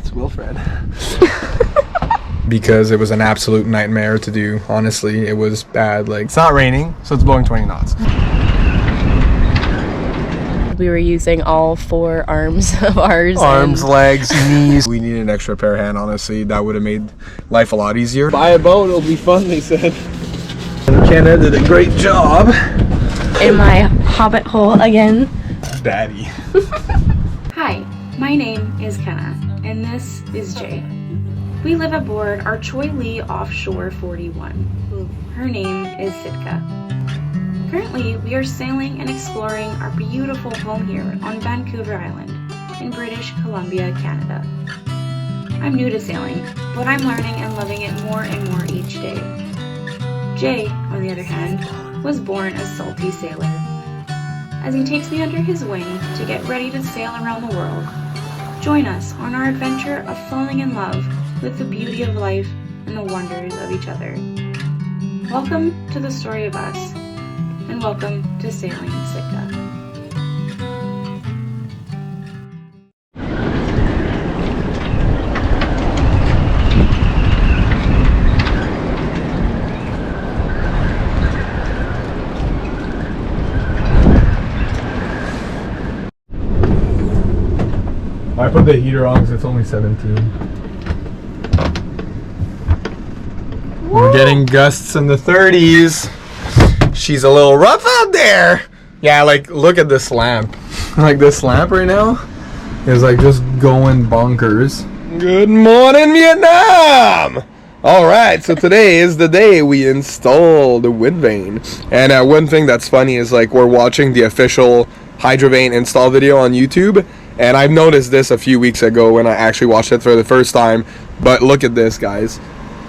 meets Wilfred. Because it was an absolute nightmare to do. Honestly, it was bad. Like, it's not raining, so it's blowing 20 knots. We were using all 4 arms of ours. Arms, legs, knees. We needed an extra pair of hands, honestly. That would have made life a lot easier. Buy a boat, it'll be fun, they said. And Kenna did a great job. In my hobbit hole again. Daddy. Hi, my name is Kenna, and this is Jay. We live aboard our Choi Lee Offshore 41. Her name is Sitka. Currently, we are sailing and exploring our beautiful home here on Vancouver Island in British Columbia, Canada. I'm new to sailing, but I'm learning and loving it more and more each day. Jay, on the other hand, was born a salty sailor. As he takes me under his wing to get ready to sail around the world, join us on our adventure of falling in love with the beauty of life and the wonders of each other. Welcome to the story of us, and welcome to Sailing Sitka. I put the heater on because it's only 17. We're getting gusts in the 30s. She's a little rough out there. Yeah, like, look at this lamp. Like, this lamp right now is like just going bonkers. Good morning, Vietnam! Alright, so today is the day we install the HYDROVANE. And one thing that's funny is, like, we're watching the official HYDROVANE install video on YouTube. And I've noticed this a few weeks ago when I actually watched it for the first time. But look at this, guys.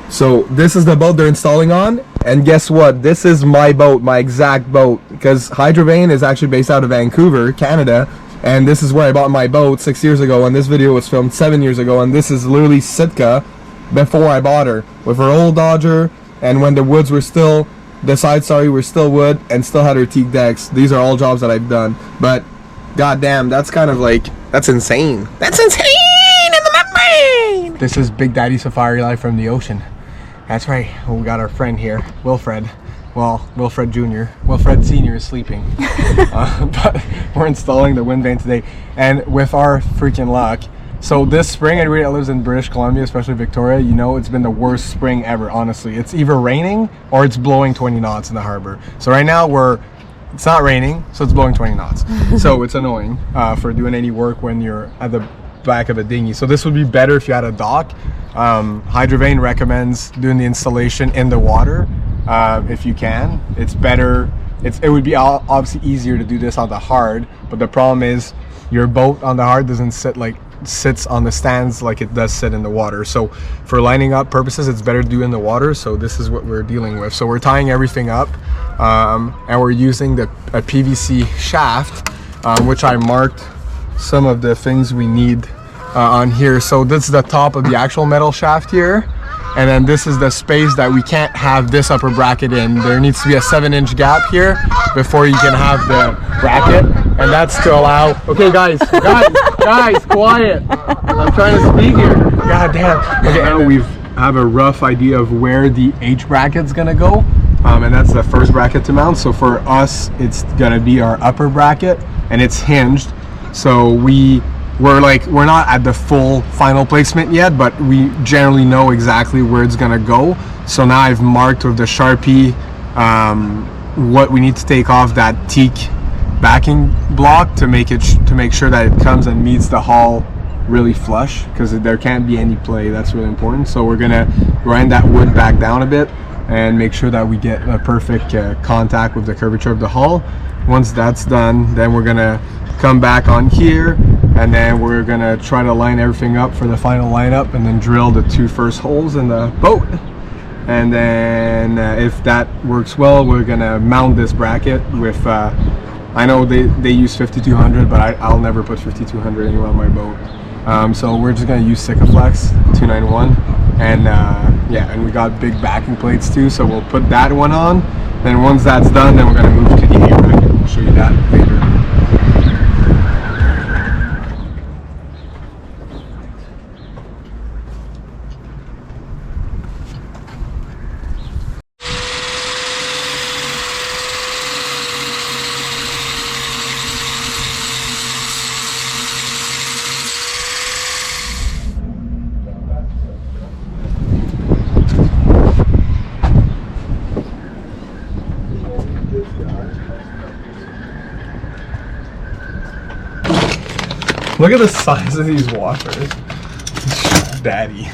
So this is the boat they're installing on. And guess what? This is my boat, my exact boat. Because HYDROVANE is actually based out of Vancouver, Canada. And this is where I bought my boat 6 years ago. And this video was filmed 7 years ago. And this is literally Sitka before I bought her. With her old Dodger. And when the woods were still, the side sorry were still wood. And still had her teak decks. These are all jobs that I've done. But goddamn, that's kind of like, that's insane. That's insane in the membrane. This is Big Daddy Safari Life from the ocean. That's right. We got our friend here, Wilfred. Well, Wilfred Jr. Wilfred Sr. is sleeping. But we're installing the HYDROVANE today. And with our freaking luck, so this spring, anybody that lives in British Columbia, especially Victoria, you know it's been the worst spring ever, honestly. It's either raining or it's blowing 20 knots in the harbor. So right now it's not raining, so it's blowing 20 knots. So it's annoying for doing any work when you're at the back of a dinghy. So this would be better if you had a dock. HYDROVANE recommends doing the installation in the water if you can. It's better. It would be obviously easier to do this on the hard, but the problem is your boat on the hard doesn't sits on the stands like it does sit in the water. So for lining up purposes, it's better to do in the water. So this is what we're dealing with. So we're tying everything up, and we're using a PVC shaft, which I marked some of the things we need on here. So this is the top of the actual metal shaft here, and then this is the space that we can't have this upper bracket in. There needs to be a 7-inch gap here before you can have the bracket, and that's to allow, okay guys, quiet, I'm trying to speak here, god damn. Okay, now we have a rough idea of where the H bracket's gonna go, and that's the first bracket to mount. So for us, it's gonna be our upper bracket, and it's hinged. So we're not at the full final placement yet, but we generally know exactly where it's gonna go. So now I've marked with the Sharpie what we need to take off that teak backing block to make sure that it comes and meets the hull really flush, because there can't be any play. That's really important. So we're gonna grind that wood back down a bit and make sure that we get a perfect contact with the curvature of the hull. Once that's done, then we're gonna come back on here, and then we're gonna try to line everything up for the final lineup, and then drill the 2 first holes in the boat. And then if that works well, we're gonna mount this bracket with I know they use 5200, but I'll never put 5200 anywhere on my boat. So we're just gonna use Sikaflex 291, and yeah, and we got big backing plates too, so we'll put that one on. Then once that's done, then we're gonna move to the A-rack. I'll show you that later. Look at the size of these washers. Daddy.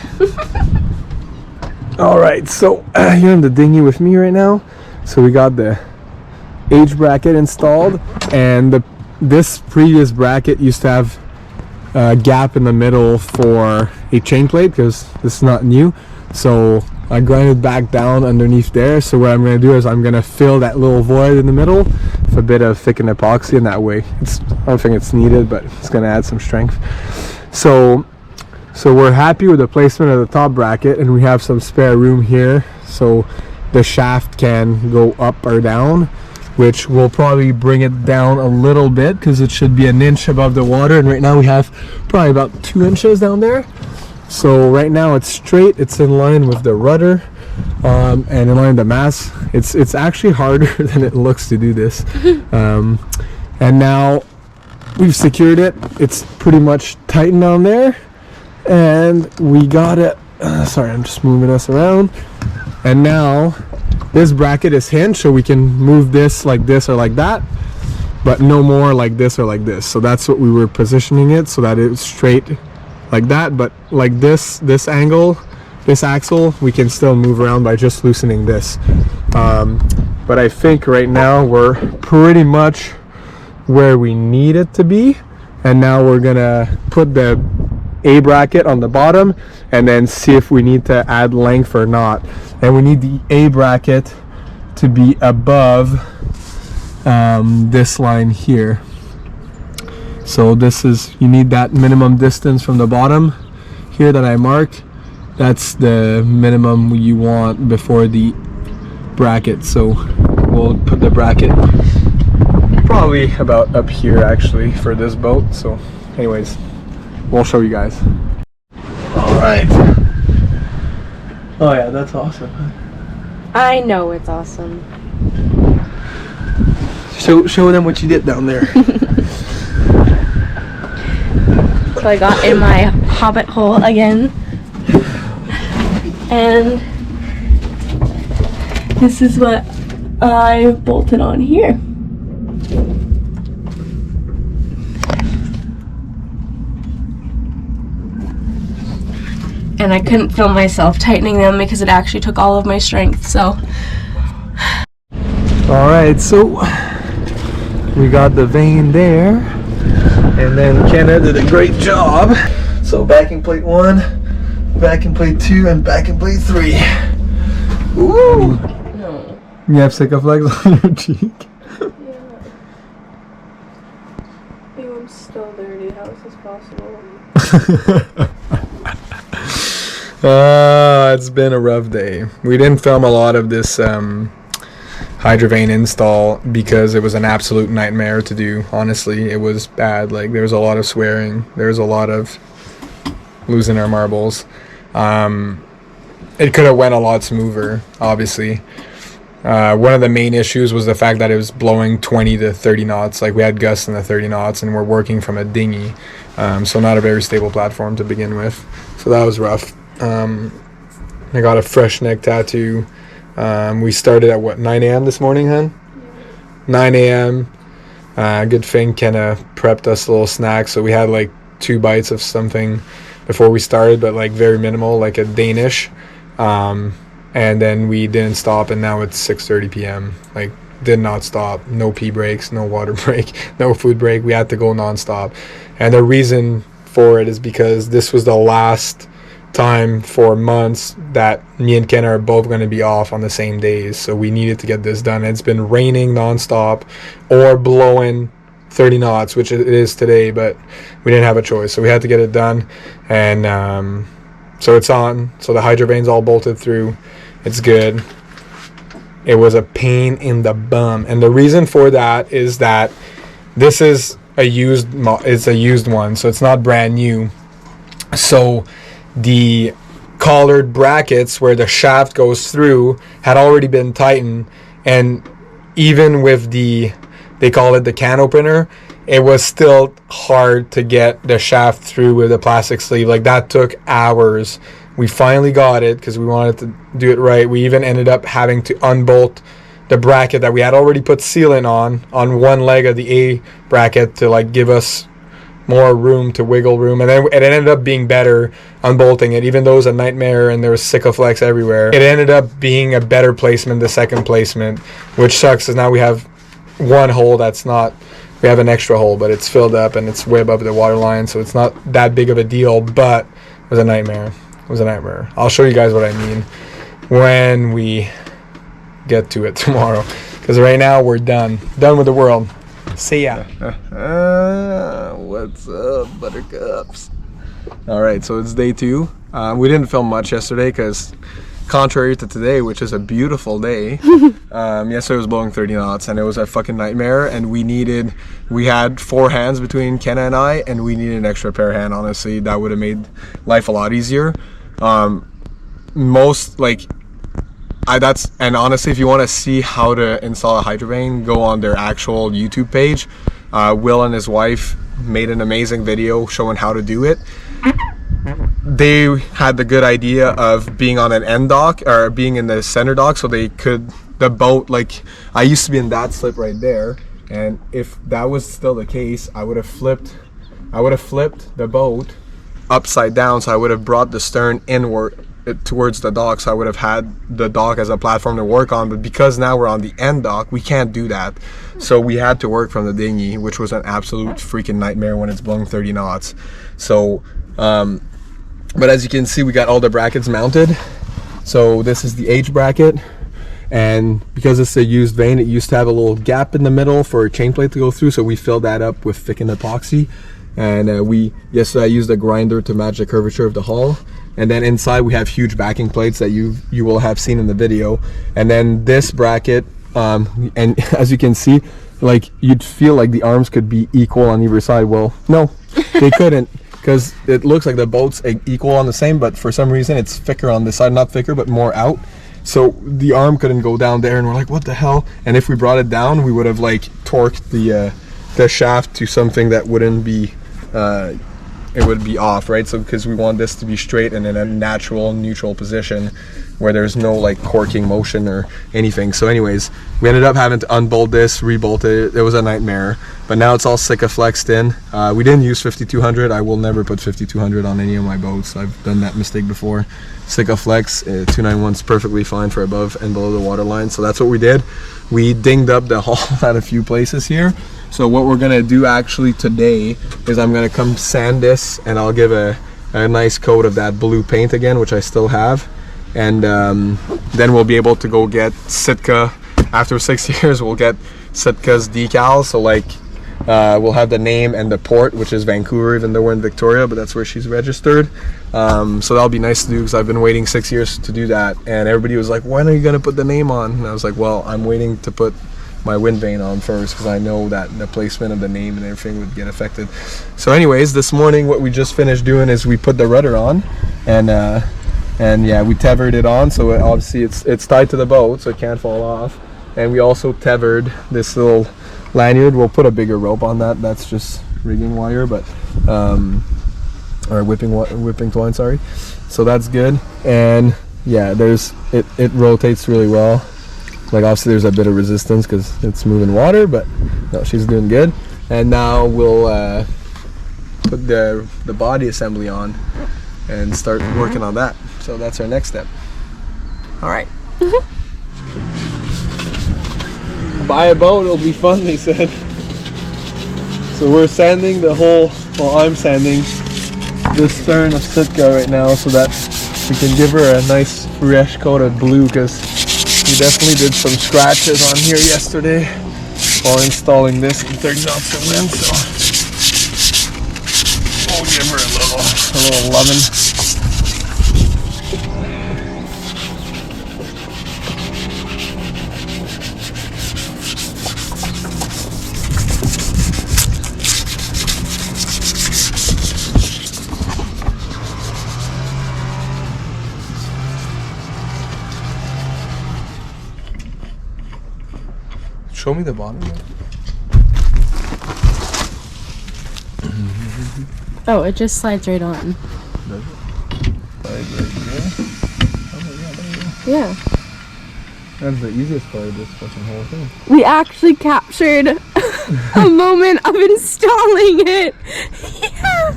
Alright, so you're in the dinghy with me right now. So we got the H bracket installed, and this previous bracket used to have a gap in the middle for a chain plate because this is not new. So I grinded back down underneath there. So what I'm going to do is I'm going to fill that little void in the middle with a bit of thickened epoxy, and that way I don't think it's needed, but it's going to add some strength. So we're happy with the placement of the top bracket, and we have some spare room here so the shaft can go up or down, which will probably bring it down a little bit because it should be an inch above the water, and right now we have probably about 2 inches down there. So right now it's straight, it's in line with the rudder, and in line with the mast. It's actually harder than it looks to do this. And now we've secured it. It's pretty much tightened down there, and we got it. Sorry, I'm just moving us around. And now this bracket is hinged, so we can move this or like that, but no more like this or like this. So that's what we were positioning it, so that it's straight like that, but like this angle, this axle, we can still move around by just loosening this. But I think right now we're pretty much where we need it to be, and now we're gonna put the A bracket on the bottom and then see if we need to add length or not. And we need the A bracket to be above this line here. So this is, you need that minimum distance from the bottom here that I marked. That's the minimum you want before the bracket. So we'll put the bracket probably about up here actually for this boat. So anyways, we'll show you guys. All right. Oh yeah, that's awesome. I know it's awesome. Show them what you did down there. So I got in my hobbit hole again, and this is what I bolted on here. And I couldn't film myself tightening them because it actually took all of my strength, so. Alright, so we got the vane there, and then Kenna did a great job. So backing plate 1, backing plate 2, and backing plate 3. Ooh! No. You have Sitka flags on your cheek? Yeah. Ew, I'm still dirty. How is this possible? It's been a rough day. We didn't film a lot of this HYDROVANE install because it was an absolute nightmare to do. Honestly, it was bad. Like, there was a lot of swearing, there was a lot of losing our marbles. It could have went a lot smoother, obviously. One of the main issues was the fact that it was blowing 20 to 30 knots. Like, we had gusts in the 30 knots, and we're working from a dinghy, so not a very stable platform to begin with. So that was rough. I got a fresh neck tattoo. We started at what, 9 a.m. this morning, hun? Yeah. 9 a.m. Good thing Kenna prepped us a little snack, so we had like 2 bites of something before we started, but like very minimal, like a Danish. And then we didn't stop, and now it's 6:30 p.m. Like, did not stop. No pee breaks, no water break, no food break. We had to go nonstop. And the reason for it is because this was the last time for months that me and Ken are both going to be off on the same days, so we needed to get this done. It's been raining nonstop or blowing 30 knots, which it is today, but we didn't have a choice, so we had to get it done. And so it's on. So the HYDROVANE's all bolted through. It's good. It was a pain in the bum, and the reason for that is that this is a used one, so it's not brand new. So the collared brackets where the shaft goes through had already been tightened, and even with they call it the can opener, it was still hard to get the shaft through with the plastic sleeve. Like, that took hours. We finally got it because we wanted to do it right. We even ended up having to unbolt the bracket that we had already put sealant on one leg of the A bracket to like give us more room to wiggle room, and then it ended up being better unbolting it, even though it was a nightmare and there was Sitka flex everywhere. It ended up being a better placement, the second placement, which sucks because now we have one hole that's not, we have an extra hole, but it's filled up and it's way above the water line, so it's not that big of a deal, but it was a nightmare. It was a nightmare. I'll show you guys what I mean when we get to it tomorrow, because right now we're done with the world. See ya. What's up, buttercups? All right, so it's day 2. We didn't film much yesterday because, contrary to today, which is a beautiful day, yesterday was blowing 30 knots and it was a fucking nightmare, and we had 4 hands between Kenna and I, and we needed an extra pair of hands. Honestly, that would have made life a lot easier. And honestly, if you want to see how to install a HYDROVANE, go on their actual YouTube page. Will and his wife made an amazing video showing how to do it. They had the good idea of being on an end dock, or being in the center dock, so they could, the boat, like, I used to be in that slip right there, and if that was still the case, I would have flipped the boat upside down, so I would have brought the stern inward towards the dock, so I would have had the dock as a platform to work on. But because now we're on the end dock, we can't do that, so we had to work from the dinghy, which was an absolute freaking nightmare when it's blowing 30 knots. So but as you can see, we got all the brackets mounted. So this is the H bracket, and because it's a used vane, it used to have a little gap in the middle for a chain plate to go through, so we filled that up with thickened epoxy. And yesterday I used a grinder to match the curvature of the hull. And then inside we have huge backing plates that you will have seen in the video. And then this bracket, and as you can see, like, you'd feel like the arms could be equal on either side. Well, no, they couldn't, because it looks like the boat's equal on the same, but for some reason it's thicker on this side, not thicker, but more out. So the arm couldn't go down there, and we're like, what the hell? And if we brought it down, we would have like torqued the shaft to something that wouldn't be, it would be off, right? So because we want this to be straight and in a natural neutral position where there's no like corking motion or anything. So anyways, we ended up having to unbolt this, rebolt it. It was a nightmare, but now it's all Sitka flexed in. We didn't use 5200. I will never put 5200 on any of my boats. I've done that mistake before. Sitka flex 291 is perfectly fine for above and below the water line. So that's what we did. We dinged up the hull at a few places here. So what we're gonna do actually today is I'm gonna come sand this, and I'll give a nice coat of that blue paint again, which I still have, and then we'll be able to go get Sitka. After 6 years, we'll get Sitka's decals. So like we'll have the name and the port, which is Vancouver, even though we're in Victoria, but that's where she's registered. So that'll be nice to do, because I've been waiting 6 years to do that, and everybody was like, when are you gonna put the name on? And I was like, well, I'm waiting to put my wind vane on first, because I know that the placement of the name and everything would get affected. So anyways, this morning what we just finished doing is we put the rudder on, and yeah, we tethered it on, so obviously it's tied to the boat so it can't fall off. And we also tethered this little lanyard. We'll put a bigger rope on that. That's just rigging wire, but or whipping twine, sorry. So that's good. And yeah, it rotates really well. Like, obviously there's a bit of resistance because it's moving water, but no, she's doing good. And now we'll put the body assembly on and start working on that. So that's our next step. All right. Buy a boat, it'll be fun, they said. So we're sanding the whole, well, I'm sanding the stern of Sitka right now so that we can give her a nice fresh coat of blue, because we definitely did some scratches on here yesterday while installing this in 30 knots of wind, so we'll give her a little loving. Show me the bottom. Oh, it just slides right on. Does it? Oh, Yeah. That's the easiest part of this fucking whole thing. We actually captured a moment of installing it. Yeah.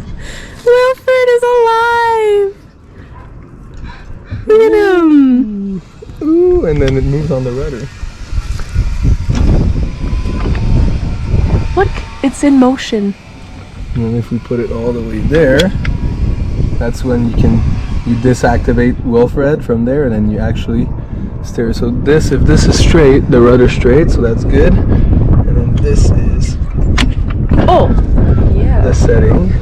Wilfred is alive. Look at him. Ooh, and then it moves on the rudder. Look, it's in motion. And if we put it all the way there, that's when you disactivate Wilfred from there, and then you actually steer. So this, if this is straight, the rudder's straight, so that's good. And then this is the setting.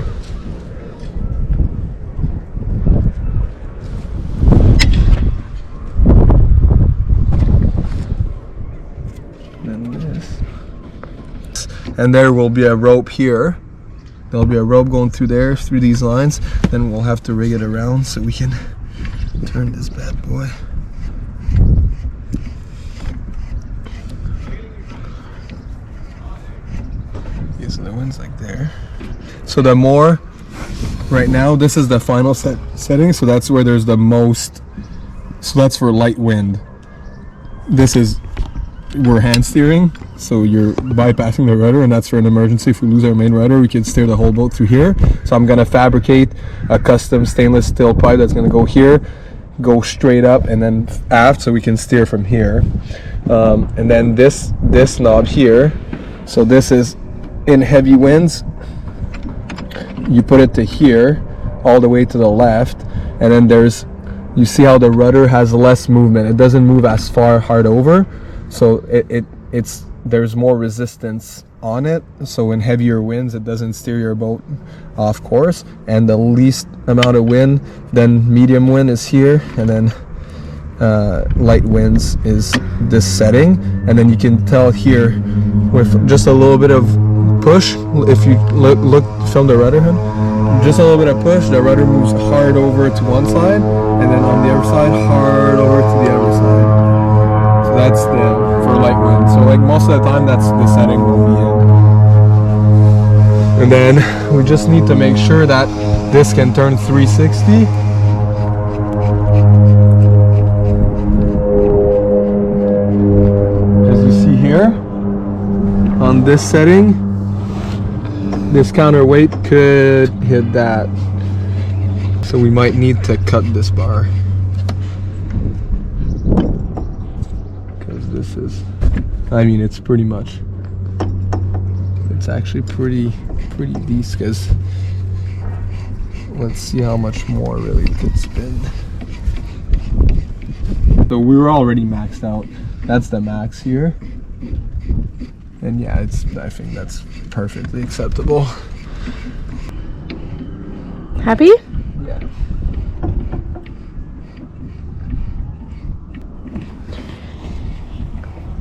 And this. And there will be a rope here. There'll be a rope going through there, through these lines. Then we'll have to rig it around so we can turn this bad boy. Okay, so the wind's like there. So the more, right now, this is the final setting. So that's where there's the most, so that's for light wind. This is, we're hand steering. So you're bypassing the rudder, and that's for an emergency. If we lose our main rudder, we can steer the whole boat through here. So I'm gonna fabricate a custom stainless steel pipe that's gonna go here, go straight up, and then aft, so we can steer from here. And then this knob here, so this is in heavy winds, you put it to here, all the way to the left, and then you see how the rudder has less movement. It doesn't move as far hard over, so there's more resistance on it, so in heavier winds it doesn't steer your boat off course. And the least amount of wind, then medium wind is here, and then light winds is this setting. And then you can tell here with just a little bit of push, if you look from the rudder head, just a little bit of push, the rudder moves hard over to one side, and then on the other side hard over to the other side. So that's for light wind. So like most of the time, that's the setting we'll be in. And then we just need to make sure that this can turn 360. As you see here, on this setting, this counterweight could hit that. So we might need to cut this bar. This is, I mean, it's pretty much, it's actually pretty decent, because let's see how much more really it could spin. So we were already maxed out. That's the max here, and yeah, I think that's perfectly acceptable. Happy? Yeah.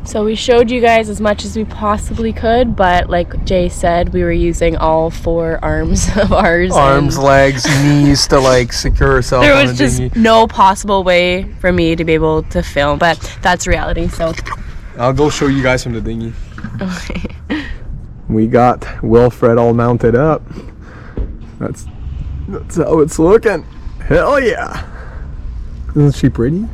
So we showed you guys as much as we possibly could, but like Jay said, we were using all 4 arms of ours. Arms, legs, knees to like secure ourselves. There was just no possible way for me to be able to film, but that's reality. So I'll go show you guys from the dinghy. Okay. We got Wilfred all mounted up. That's how it's looking. Hell yeah! Isn't she pretty?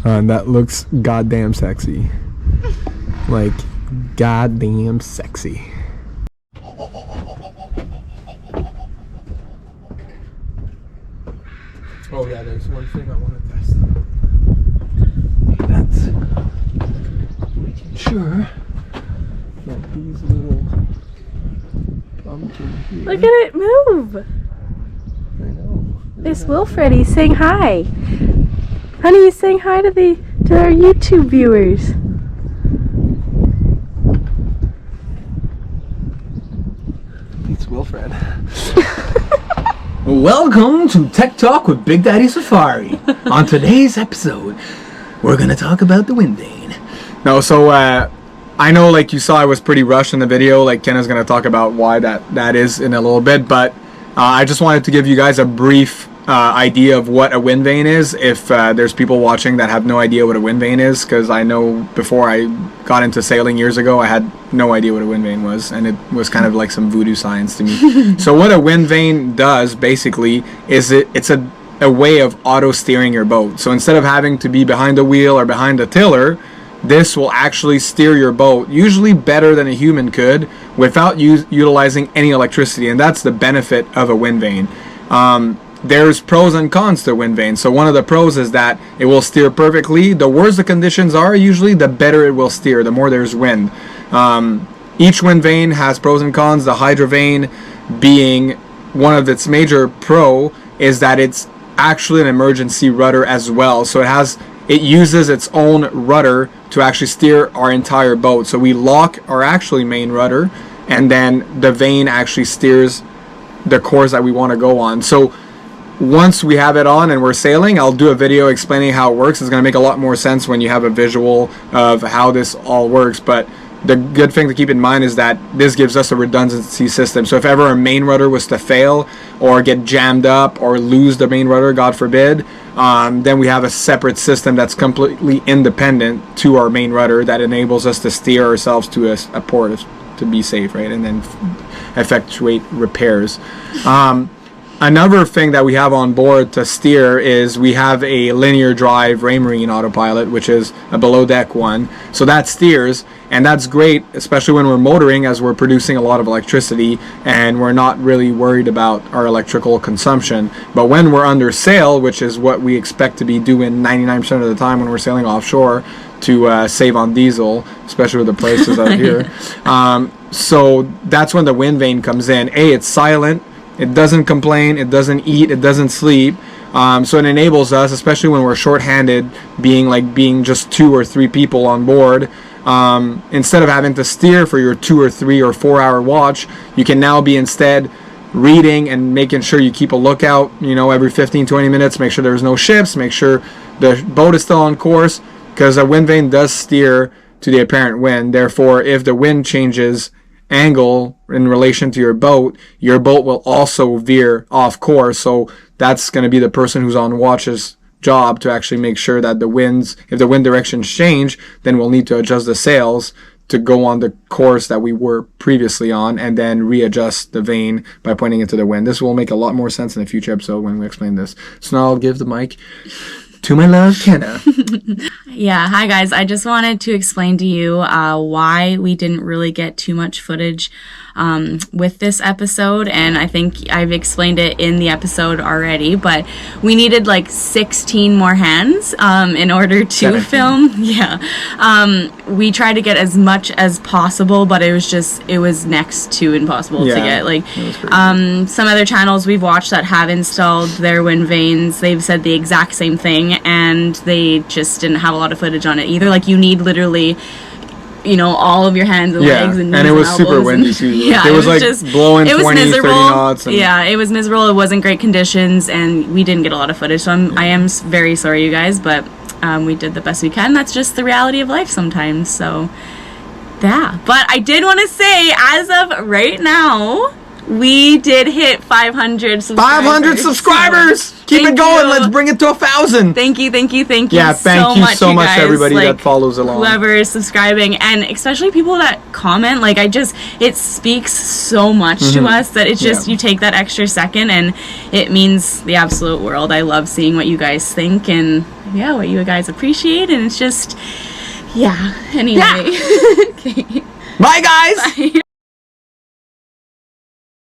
And that looks goddamn sexy. Like, goddamn sexy. Oh yeah, there's one thing I want to test. That's making sure that these little pumpkins here. Look at it move. I know. It's Wilfred. He's saying hi. Honey, he's saying hi to our YouTube viewers. It's Wilfred. Welcome to Tech Talk with Big Daddy Safari. On today's episode, we're gonna talk about the wind vane. No, so I know, like you saw, I was pretty rushed in the video. Like Kenna's gonna talk about why that is in a little bit, but I just wanted to give you guys a brief idea of what a wind vane is, if there's people watching that have no idea what a wind vane is, because I know before I got into sailing years ago, I had no idea what a wind vane was, and it was kind of like some voodoo science to me. So what a wind vane does basically is it's a way of auto steering your boat. So instead of having to be behind the wheel or behind the tiller, this will actually steer your boat, usually better than a human could, without utilizing any electricity. And that's the benefit of a wind vane. There's pros and cons to wind vane. So one of the pros is that it will steer perfectly. The worse the conditions are, usually, the better it will steer, the more there's wind. Each wind vane has pros and cons. The HYDROVANE being one of its major pro is that it's actually an emergency rudder as well. So it uses its own rudder to actually steer our entire boat. So we lock our actually main rudder, and then the vane actually steers the course that we want to go on. So once we have it on and we're sailing, I'll do a video explaining how it works. It's going to make a lot more sense when you have a visual of how this all works. But the good thing to keep in mind is that this gives us a redundancy system. So if ever a main rudder was to fail or get jammed up or lose the main rudder, God forbid, then we have a separate system that's completely independent to our main rudder that enables us to steer ourselves to a port to be safe, right? And then effectuate repairs. Another thing that we have on board to steer is we have a linear drive Raymarine autopilot, which is a below deck one. So that steers, and that's great, especially when we're motoring, as we're producing a lot of electricity and we're not really worried about our electrical consumption. But when we're under sail, which is what we expect to be doing 99% of the time when we're sailing offshore to save on diesel, especially with the prices out here. So that's when the wind vane comes in. It's silent. It doesn't complain, it doesn't eat, it doesn't sleep. So it enables us, especially when we're short-handed, being just 2 or 3 people on board. Instead of having to steer for your 2 or 3 or 4 hour watch, you can now be instead reading and making sure you keep a lookout, every 15-20 minutes, make sure there's no ships, make sure the boat is still on course, because a wind vane does steer to the apparent wind. Therefore, if the wind changes angle in relation to your boat will also veer off course. So that's going to be the person who's on watch's job to actually make sure that if the wind directions change, then we'll need to adjust the sails to go on the course that we were previously on, and then readjust the vane by pointing it to the wind. This will make a lot more sense in a future episode when we explain this. So now I'll give the mic to my love, Kenna. Yeah, hi guys. I just wanted to explain to you why we didn't really get too much footage with this episode, and I think I've explained it in the episode already, but we needed like 16 more hands in order to 17. Film. Yeah. We tried to get as much as possible, but it was next to impossible to get. Like some other channels we've watched that have installed their wind vanes, they've said the exact same thing, and they just didn't have a lot of footage on it either. Like you need literally all of your hands and legs and knees, and it was super windy too. Yeah, it was like just blowing 20, 30 knots. Yeah, it was miserable. It wasn't great conditions, and we didn't get a lot of footage. So I am very sorry, you guys, but we did the best we can. That's just the reality of life sometimes. So yeah, but I did want to say, as of right now, we did hit 500 subscribers. 500 subscribers! So, keep it going. Let's bring it to 1,000. Thank you. Yeah, thank you so much to everybody that follows along. Whoever is subscribing, and especially people that comment. It speaks so much to us that it's just, you take that extra second, and it means the absolute world. I love seeing what you guys think, and what you guys appreciate, and it's just, anyway. Yeah. Okay. Bye, guys! Bye.